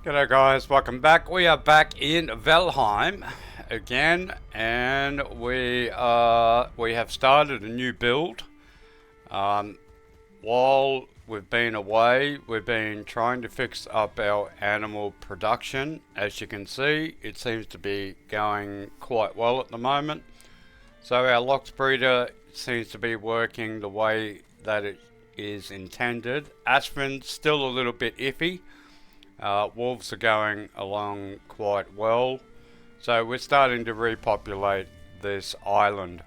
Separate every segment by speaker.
Speaker 1: G'day guys, welcome back. We are back in Valheim again, and we have started a new build. Um, while we've been away, we've been trying to fix up our animal production. As you can see, it seems to be going quite well at the moment. So our Lox breeder seems to be working the way that it is intended. Ashvin's still a little bit iffy. Wolves are going along quite well, so we're starting to repopulate this island.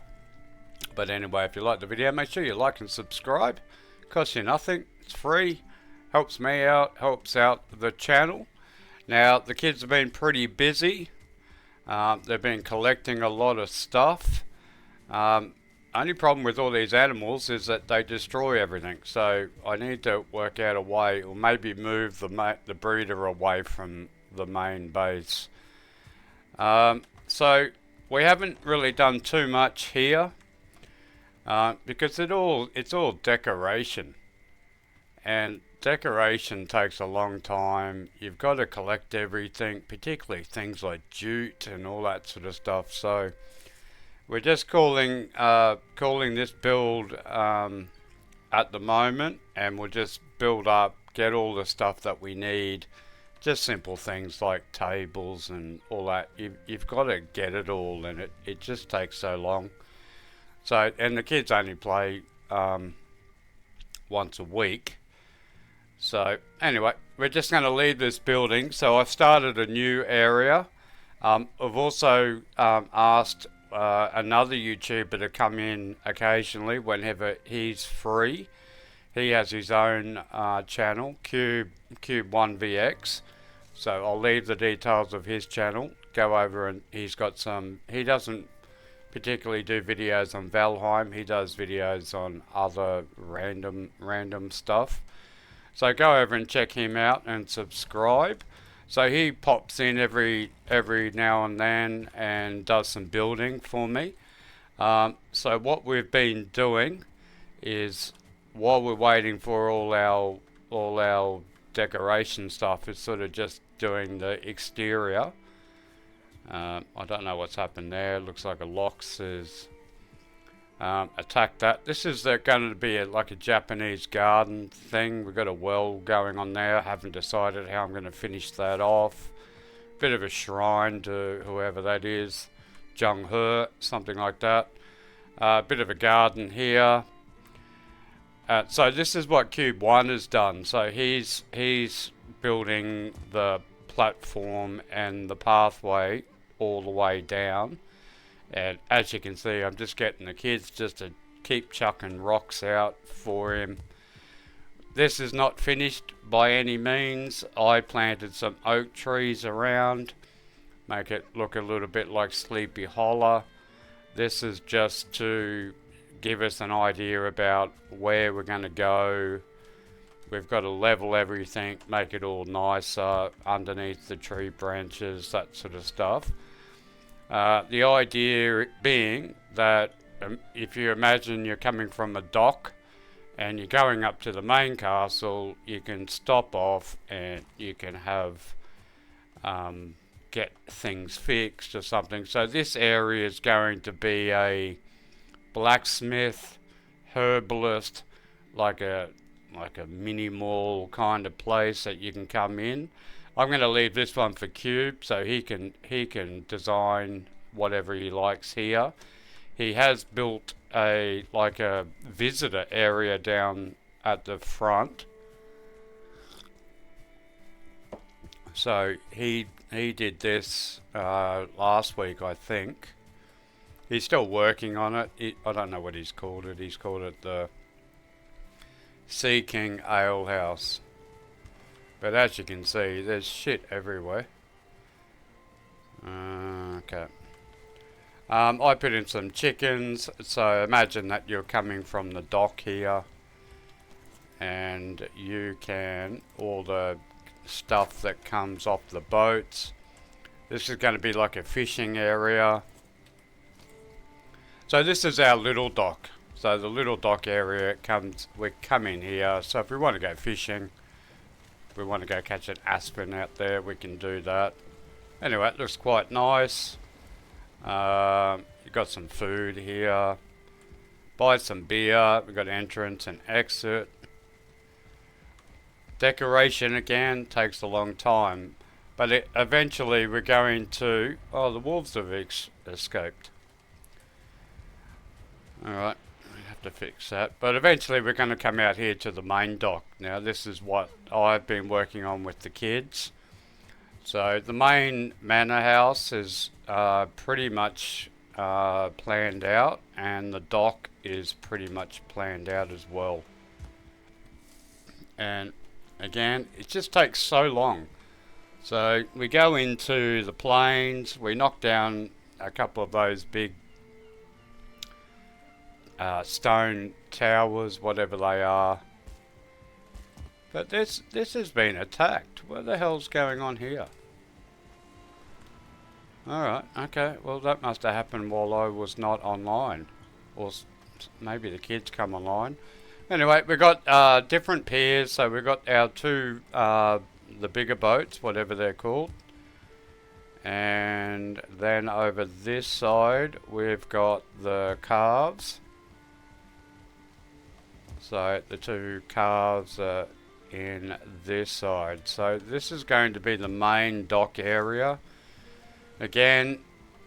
Speaker 1: But anyway, if you like the video, make sure you like and subscribe. Costs you nothing, it's free, helps me out, helps out the channel. Now, the kids have been pretty busy. They've been collecting a lot of stuff. Only problem with all these animals is that they destroy everything. So I need to work out a way, or maybe move the breeder away from the main base. So we haven't really done too much here because it's all decoration, and decoration takes a long time. You've got to collect everything, particularly things like jute and all that sort of stuff. So we're just calling this build at the moment, and we'll just build up, get all the stuff that we need. Just simple things like tables and all that. You've got to get it all, and it just takes so long. So, and the kids only play once a week. So anyway, we're just going to leave this building. So I've started a new area. I've also asked another YouTuber to come in occasionally whenever he's free. He has his own channel, Cube1VX. So I'll leave the details of his channel. Go over, and he's got some. He doesn't particularly do videos on Valheim. He does videos on other random stuff. So go over and check him out and subscribe. So he pops in every now and then and does some building for me. So what we've been doing is, while we're waiting for all our decoration stuff, is sort of just doing the exterior. I don't know what's happened there. Looks like a Lox is attacked that. This is going to be like a Japanese garden thing. We've got a well going on there. I haven't decided how I'm going to finish that off. Bit of a shrine to whoever that is, Jung He, something like that. Bit of a garden here. So this is what Cube 1 has done. So he's building the platform and the pathway all the way down. And as you can see, I'm just getting the kids just to keep chucking rocks out for him. This is not finished by any means. I planted some oak trees around, make it look a little bit like Sleepy Hollow. This is just to give us an idea about where we're going to go. We've got to level everything, make it all nicer underneath the tree branches, that sort of stuff. The idea being that if you imagine you're coming from a dock and you're going up to the main castle, you can stop off and you can have get things fixed or something. So this area is going to be a blacksmith, herbalist, like a mini mall kind of place that you can come in. I'm going to leave this one for Cube, so he can design whatever he likes here. He has built a visitor area down at the front. So he did this last week, I think. He's still working on it. I don't know what he's called it. He's called it the Sea King Ale House. But as you can see, there's shit everywhere. Okay. I put in some chickens. So imagine that you're coming from the dock here, and you can, all the stuff that comes off the boats. This is going to be like a fishing area. So this is our little dock. So the little dock area we come in here. So if we want to go fishing, we want to go catch an aspen out there, we can do that. Anyway, it looks quite nice. You've got some food here. Buy some beer. We've got entrance and exit. Decoration again takes a long time. But eventually we're going to... Oh, the wolves have escaped. Alright, we have to fix that. But eventually we're going to come out here to the main dock. Now this is what I've been working on with the kids. So the main manor house is pretty much planned out, and the dock is pretty much planned out as well. And again, it just takes so long. So we go into the plains, we knock down a couple of those big stone towers, whatever they are. But this has been attacked. What the hell's going on here? Alright, okay. Well, that must have happened while I was not online. Or maybe the kids come online. Anyway, we've got different piers. So we've got our two, the bigger boats, whatever they're called. And then over this side, we've got the calves. So the two calves are in this side. So this is going to be the main dock area. Again,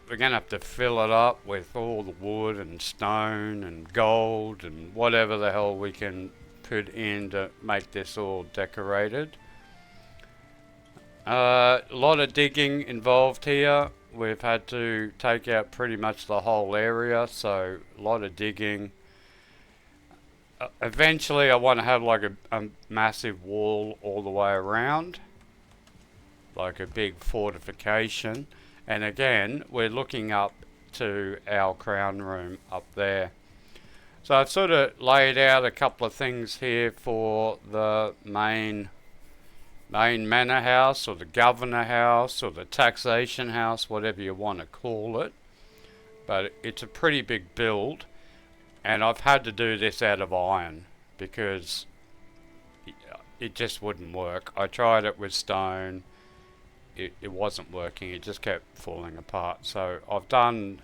Speaker 1: we're going to have to fill it up with all the wood and stone and gold and whatever the hell we can put in to make this all decorated. A lot of digging involved here. We've had to take out pretty much the whole area, so a lot of digging. Eventually I want to have like a massive wall all the way around, like a big fortification. And again, we're looking up to our crown room up there. So I've sort of laid out a couple of things here for the main manor house, or the governor house, or the taxation house, whatever you want to call it. But it's a pretty big build, and I've had to do this out of iron because it just wouldn't work. I tried it with stone. It wasn't working. It just kept falling apart. So I've done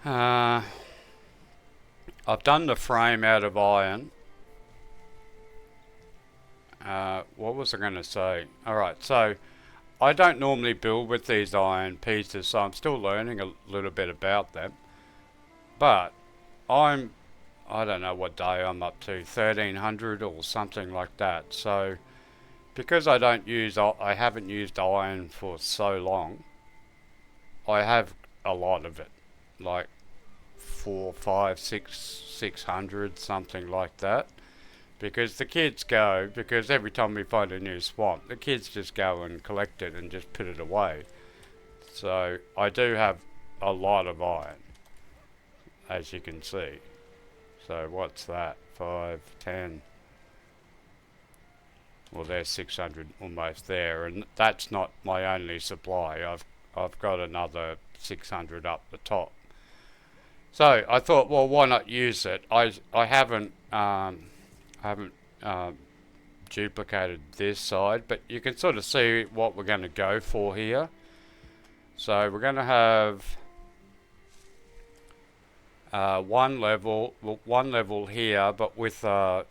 Speaker 1: the frame out of iron. What was I going to say? Alright, so I don't normally build with these iron pieces, so I'm still learning a little bit about them. But I don't know what day I'm up to, 1300 or something like that. So because I haven't used iron for so long, I have a lot of it, like 4, 5, 600, something like that. Because the kids go, because every time we find a new swamp, the kids just go and collect it and just put it away. So I do have a lot of iron, as you can see. So what's that? 5, 10. Well, there's 600 almost there, and that's not my only supply. I've got another 600 up the top. So I thought, well, why not use it? I haven't duplicated this side, but you can sort of see what we're going to go for here. So we're going to have one level here, but with a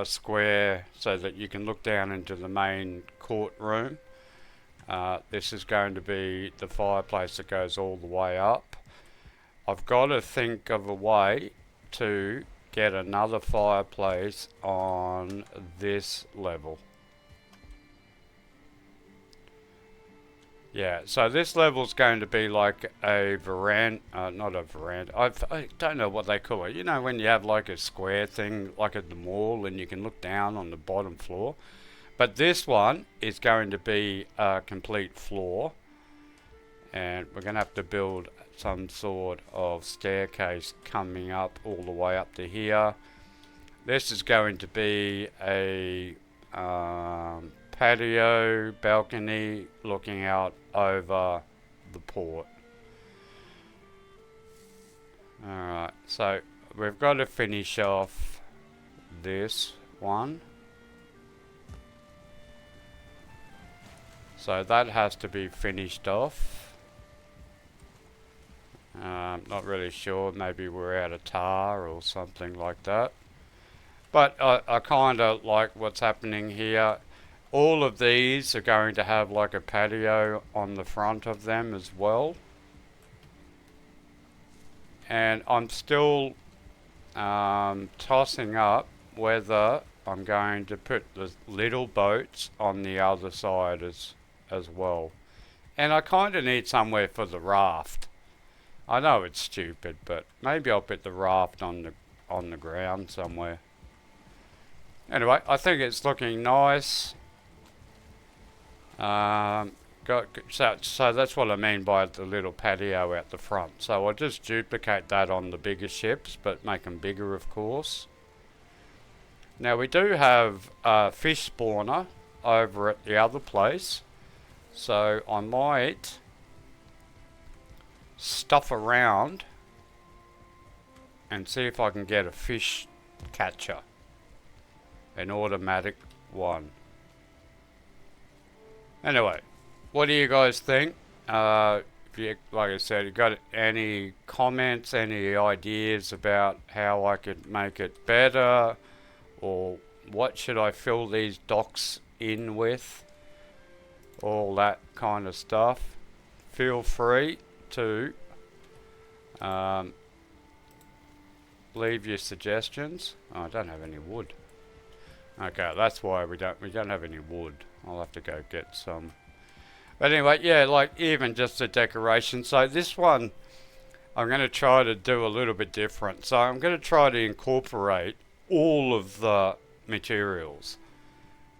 Speaker 1: square so that you can look down into the main courtroom. This is going to be the fireplace that goes all the way up. I've got to think of a way to get another fireplace on this level. Yeah, so this level's going to be like a veranda, not a veranda, I don't know what they call it. You know when you have like a square thing like at the mall and you can look down on the bottom floor? But this one is going to be a complete floor, and we're going to have to build some sort of staircase coming up all the way up to here. This is going to be a patio balcony looking out over the port. Alright, so we've got to finish off this one. So that has to be finished off. Not really sure, maybe we're out of tar or something like that. But I kind of like what's happening here. All of these are going to have like a patio on the front of them as well. And I'm still tossing up whether I'm going to put the little boats on the other side as well. And I kind of need somewhere for the raft. I know it's stupid, but maybe I'll put the raft on the ground somewhere. Anyway, I think it's looking nice. So that's what I mean by the little patio out the front. So I'll just duplicate that on the bigger ships, but make them bigger, of course. Now we do have a fish spawner over at the other place, so I might stuff around and see if I can get a fish catcher, an automatic one. Anyway, what do you guys think? If you, like I said, you got any comments, any ideas about how I could make it better, or what should I fill these docks in with, all that kind of stuff, feel free to leave your suggestions. Oh, I don't have any wood. Okay, that's why we don't have any wood. I'll have to go get some. But anyway, yeah, like even just the decoration. So this one, I'm going to try to do a little bit different. So I'm going to try to incorporate all of the materials.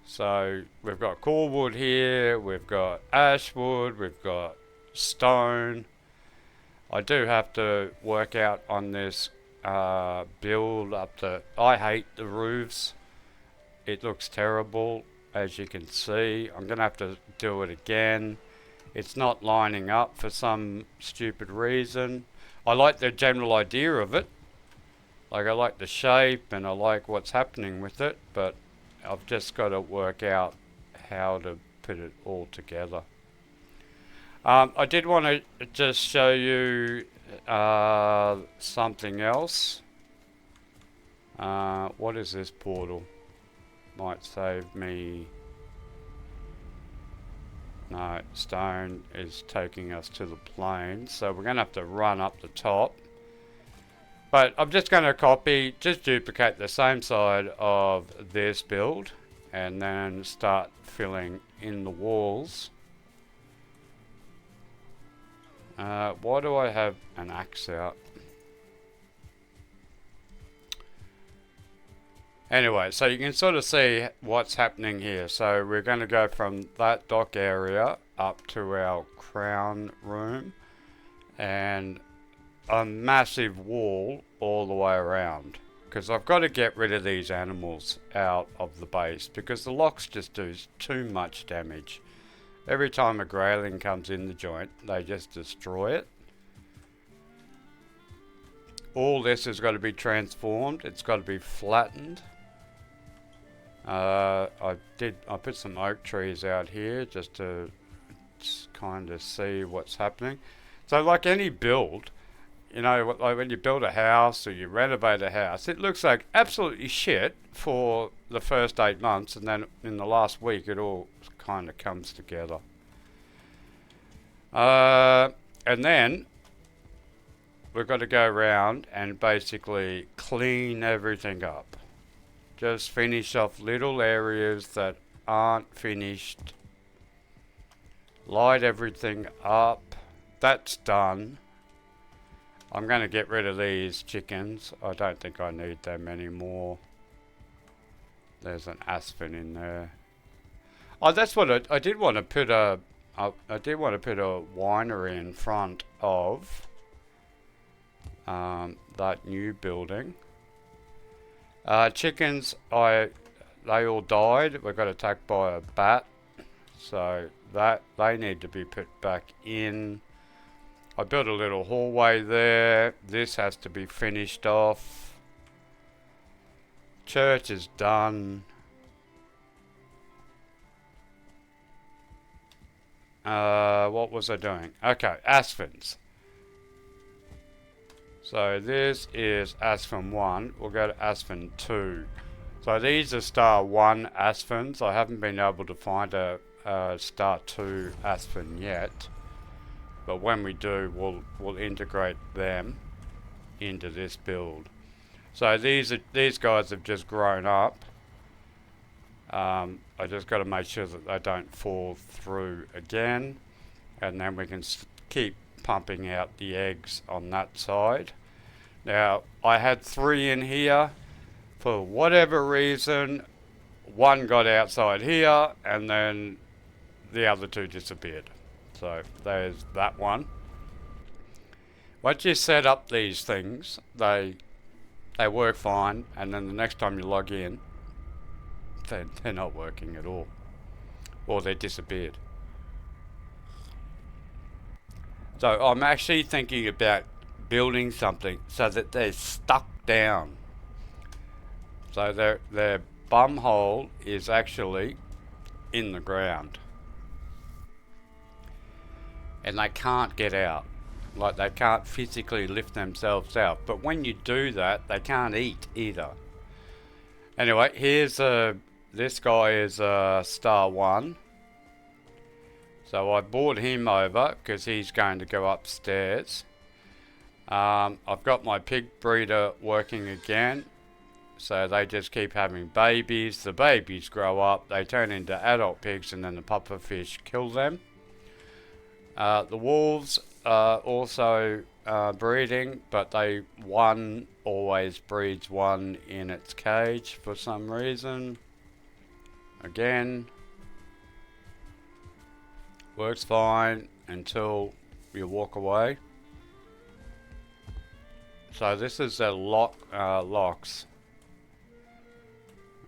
Speaker 1: So we've got core wood here, we've got ash wood, we've got stone. I do have to work out on this build up to. I hate the roofs. It looks terrible, as you can see. I'm going to have to do it again. It's not lining up for some stupid reason. I like the general idea of it. Like, I like the shape and I like what's happening with it, but I've just got to work out how to put it all together. I did want to just show you something else. What is this portal? Might save me. No, stone is taking us to the plain, so we're going to have to run up the top. But I'm just going to just duplicate the same side of this build and then start filling in the walls. Why do I have an axe out? Anyway, so you can sort of see what's happening here. So we're going to go from that dock area up to our crown room and a massive wall all the way around, because I've got to get rid of these animals out of the base because the locks just do too much damage. Every time a grayling comes in the joint, they just destroy it. All this has got to be transformed. It's got to be flattened. I put some oak trees out here just to kind of see what's happening. So like any build, you know, like when you build a house or you renovate a house, it looks like absolutely shit for the first 8 months, and then in the last week it all kind of comes together. And then we've got to go around and basically clean everything up. Just finish off little areas that aren't finished. Light everything up. That's done. I'm going to get rid of these chickens. I don't think I need them anymore. There's an aspen in there. Oh, that's what I did want to put I did want to put a winery in front of that new building. Chickens, they all died. We got attacked by a bat, so that they need to be put back in. I built a little hallway there. This has to be finished off. Church is done. what was I doing? Okay, Aspens. So this is Aspen 1. We'll go to Aspen 2. So these are star 1 Aspens. I haven't been able to find a star 2 Aspen yet. But when we do, we'll integrate them into this build. So these guys have just grown up. I just got to make sure that they don't fall through again, and then we can keep pumping out the eggs on that side. Now I had 3 in here. For whatever reason, 1 got outside here, and then the other 2 disappeared. So there's that one. Once you set up these things, they work fine, and then the next time you log in, they're not working at all, or they disappeared. So I'm actually thinking about building something so that they're stuck down. So their bum hole is actually in the ground, and they can't get out. Like, they can't physically lift themselves out. But when you do that, they can't eat either. Anyway, here's this guy is star 1. So I brought him over because he's going to go upstairs. I've got my pig breeder working again. So they just keep having babies. The babies grow up, they turn into adult pigs, and then the puffer fish kill them. The wolves are also breeding, but one always breeds one in its cage for some reason. Again, works fine until you walk away. So this is the locks.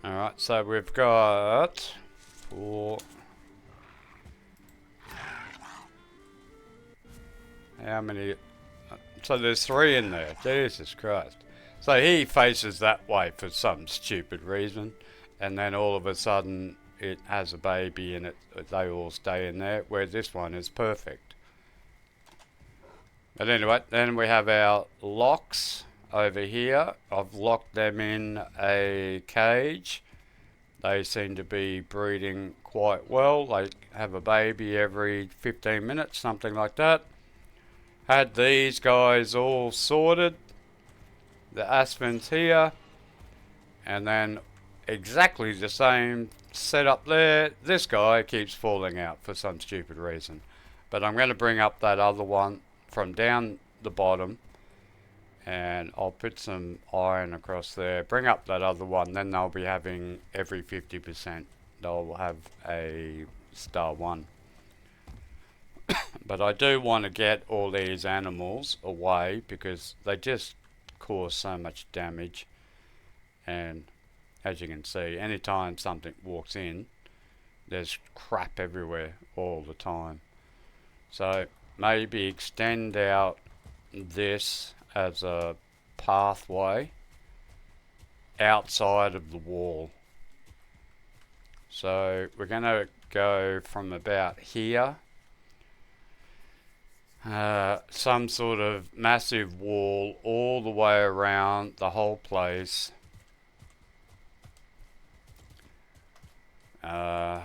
Speaker 1: Alright, so we've got 4. How many? So there's 3 in there. Jesus Christ. So he faces that way for some stupid reason, and then all of a sudden it has a baby and they all stay in there, where this one is perfect. But anyway, then we have our locks over here. I've locked them in a cage. They seem to be breeding quite well. They have a baby every 15 minutes, something like that. Had these guys all sorted, the Aspens here, and then exactly the same setup there. This guy keeps falling out for some stupid reason, but I'm going to bring up that other one from down the bottom, and I'll put some iron across there, bring up that other one, then they'll be having every 50%. They'll have a star 1. But I do want to get all these animals away because they just cause so much damage. And as you can see, anytime something walks in, there's crap everywhere all the time. So maybe extend out this as a pathway outside of the wall. So we're going to go from about here. Some sort of massive wall all the way around the whole place. I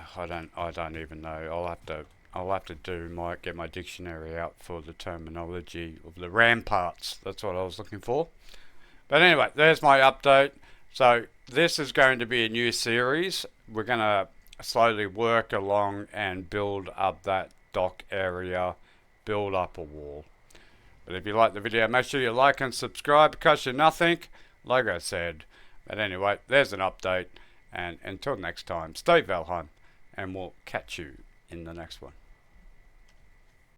Speaker 1: don't even know. I'll have to get my dictionary out for the terminology of the ramparts. That's what I was looking for. But anyway, there's my update. So this is going to be a new series. We're going to slowly work along and build up that dock area, build up a wall. But if you like the video, make sure you like and subscribe. It costs you nothing, like I said. But anyway, there's an update. And until next time, stay Valheim, and we'll catch you in the next one.